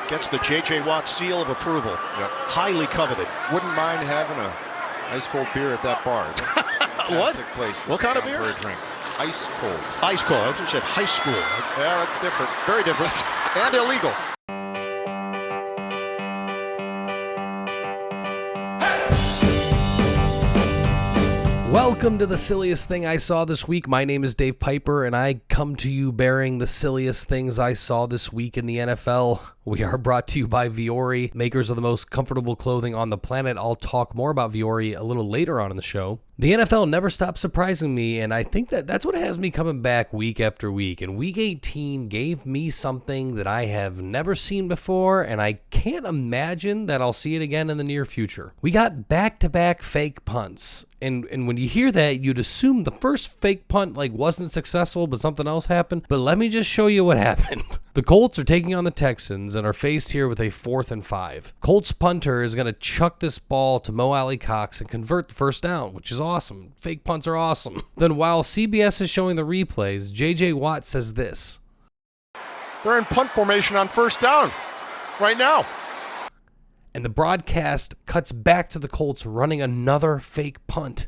Gets the J.J. Watt seal of approval. Yep. Highly coveted. Wouldn't mind having a ice cold beer at that bar. What? Place to What kind of sit beer? down for a drink. Ice cold. Ice cold. I thought you said high school. Yeah, that's different. Very different. And illegal. Welcome to the silliest thing I saw this week. My name is Dave Piper, and I come to you bearing the silliest things I saw this week in the NFL. We are brought to you by Vuori, makers of the most comfortable clothing on the planet. I'll talk more about Vuori a little later on in the show. The NFL never stops surprising me, and I think that's what has me coming back week after week. And Week 18 gave me something that I have never seen before, and I can't imagine that I'll see it again in the near future. We got back-to-back fake punts, and when you hear that, you'd assume the first fake punt wasn't successful, but something else happened. But let me just show you what happened. The Colts are taking on the Texans and are faced here with a 4th and 5. Colts punter is going to chuck this ball to Mo Alley Cox and convert the first down, which is awesome. Fake punts are awesome. Then while CBS is showing the replays, J.J. Watt says this. They're in punt formation on first down right now. And the broadcast cuts back to the Colts running another fake punt.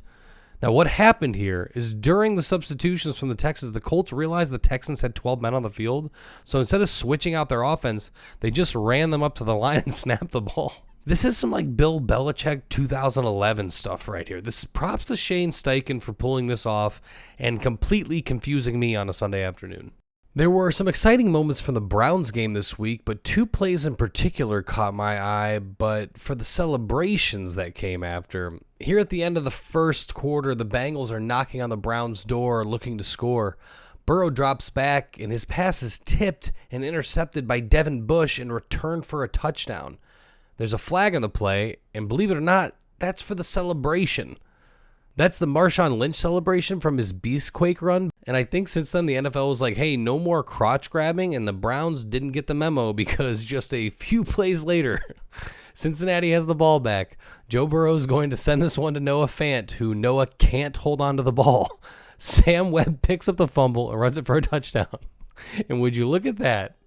Now, what happened here is during the substitutions from the Texans, the Colts realized the Texans had 12 men on the field. So instead of switching out their offense, they just ran them up to the line and snapped the ball. This is some Bill Belichick 2011 stuff right here. This props to Shane Steichen for pulling this off and completely confusing me on a Sunday afternoon. There were some exciting moments from the Browns game this week, but two plays in particular caught my eye, but for the celebrations that came after. Here at the end of the first quarter, the Bengals are knocking on the Browns' door looking to score. Burrow drops back, and his pass is tipped and intercepted by Devin Bush in return for a touchdown. There's a flag on the play, and believe it or not, that's for the celebration. That's the Marshawn Lynch celebration from his Beastquake run. And I think since then the NFL was like, hey, no more crotch grabbing. And the Browns didn't get the memo because just a few plays later, Cincinnati has the ball back. Joe Burrow is going to send this one to Noah Fant, who Noah can't hold on to the ball. Sam Webb picks up the fumble and runs it for a touchdown. And would you look at that?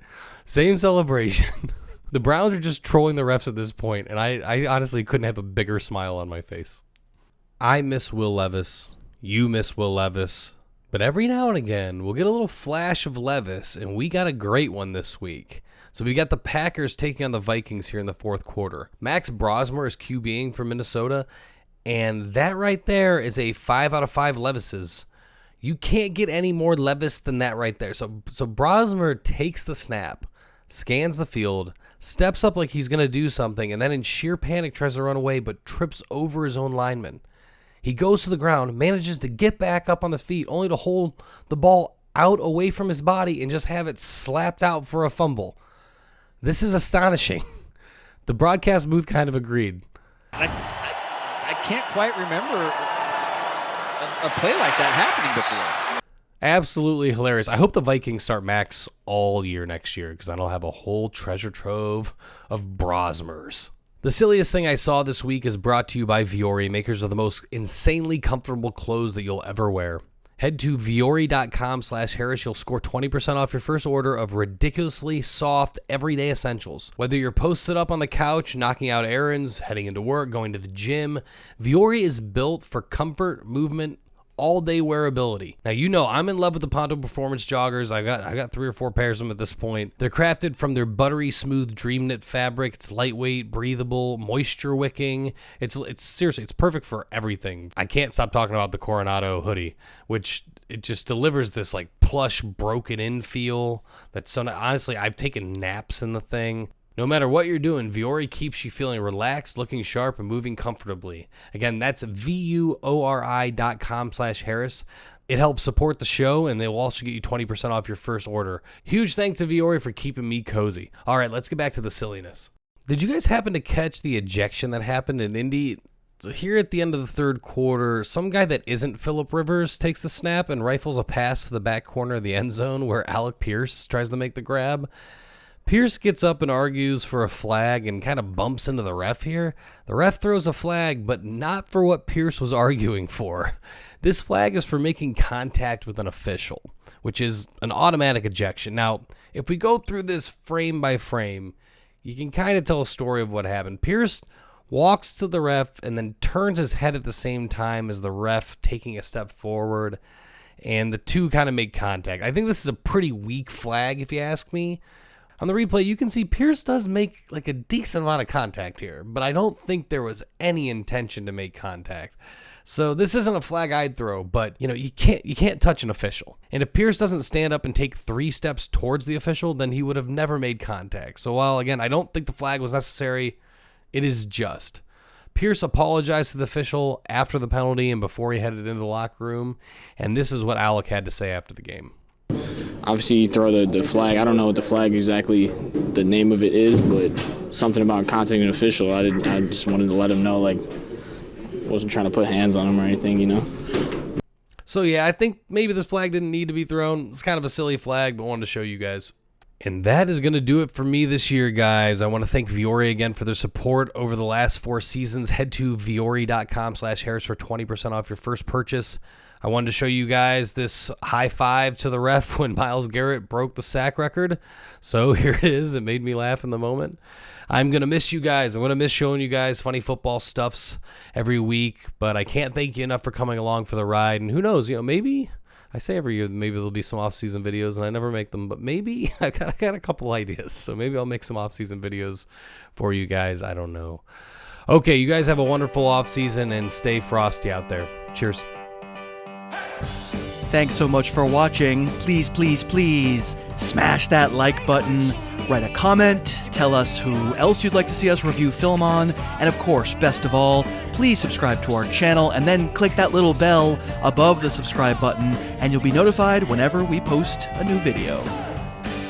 Same celebration. The Browns are just trolling the refs at this point, and I honestly couldn't have a bigger smile on my face. I miss Will Levis. You miss Will Levis. But every now and again, we'll get a little flash of Levis, and we got a great one this week. So we got the Packers taking on the Vikings here in the fourth quarter. Max Brosmer is QBing for Minnesota, and that right there is a 5 out of 5 Levises. You can't get any more Levis than that right there. So Brosmer takes the snap, scans the field, steps up like he's going to do something, and then in sheer panic tries to run away, but trips over his own lineman. He goes to the ground, manages to get back up on the feet, only to hold the ball out away from his body and just have it slapped out for a fumble. This is astonishing. The broadcast booth kind of agreed. I can't quite remember a play like that happening before. Absolutely hilarious. I hope the Vikings start Max all year next year because then I'll have a whole treasure trove of Brosmers. The silliest thing I saw this week is brought to you by Vuori, makers of the most insanely comfortable clothes that you'll ever wear. Head to vuori.com/Harris. You'll score 20% off your first order of ridiculously soft, everyday essentials. Whether you're posted up on the couch, knocking out errands, heading into work, going to the gym, Vuori is built for comfort, movement, all-day wearability. Now, you know I'm in love with the Ponto Performance joggers. I got 3 or 4 pairs of them at this point. They're crafted from their buttery smooth dream knit fabric. It's lightweight, breathable, moisture wicking. It's seriously, it's perfect for everything. I can't stop talking about the Coronado hoodie, which it just delivers this plush, broken in feel. That's so honestly, I've taken naps in the thing. No matter what you're doing, Vuori keeps you feeling relaxed, looking sharp, and moving comfortably. Again, that's vuori.com/Harris. It helps support the show, and they will also get you 20% off your first order. Huge thanks to Vuori for keeping me cozy. All right, let's get back to the silliness. Did you guys happen to catch the ejection that happened in Indy? So here at the end of the third quarter, some guy that isn't Phillip Rivers takes the snap and rifles a pass to the back corner of the end zone where Alec Pierce tries to make the grab. Pierce gets up and argues for a flag and kind of bumps into the ref here. The ref throws a flag, but not for what Pierce was arguing for. This flag is for making contact with an official, which is an automatic ejection. Now, if we go through this frame by frame, you can kind of tell a story of what happened. Pierce walks to the ref and then turns his head at the same time as the ref taking a step forward, and the two kind of make contact. I think this is a pretty weak flag, if you ask me. On the replay, you can see Pierce does make like a decent amount of contact here, but I don't think there was any intention to make contact. So this isn't a flag I'd throw, but you can't touch an official. And if Pierce doesn't stand up and take 3 steps towards the official, then he would have never made contact. So while again, I don't think the flag was necessary, it is just. Pierce apologized to the official after the penalty and before he headed into the locker room, and this is what Alec had to say after the game. Obviously, you throw the flag. I don't know what the flag exactly, the name of it is, but something about contacting an official. I just wanted to let him know, like, wasn't trying to put hands on him or anything, So yeah, I think maybe this flag didn't need to be thrown. It's kind of a silly flag, but wanted to show you guys. And that is going to do it for me this year, guys. I want to thank Viore again for their support over the last 4 seasons. Head to viore.com/Harris for 20% off your first purchase. I wanted to show you guys this high five to the ref when Myles Garrett broke the sack record. So here it is. It made me laugh in the moment. I'm going to miss you guys. I'm going to miss showing you guys funny football stuffs every week, but I can't thank you enough for coming along for the ride. And who knows, maybe, I say every year, maybe there'll be some off-season videos, and I never make them, but maybe I got a couple ideas. So maybe I'll make some off-season videos for you guys. I don't know. Okay, you guys have a wonderful off-season, and stay frosty out there. Cheers. Thanks so much for watching. Please, please, please smash that like button, write a comment, tell us who else you'd like to see us review film on, and of course, best of all, please subscribe to our channel and then click that little bell above the subscribe button and you'll be notified whenever we post a new video.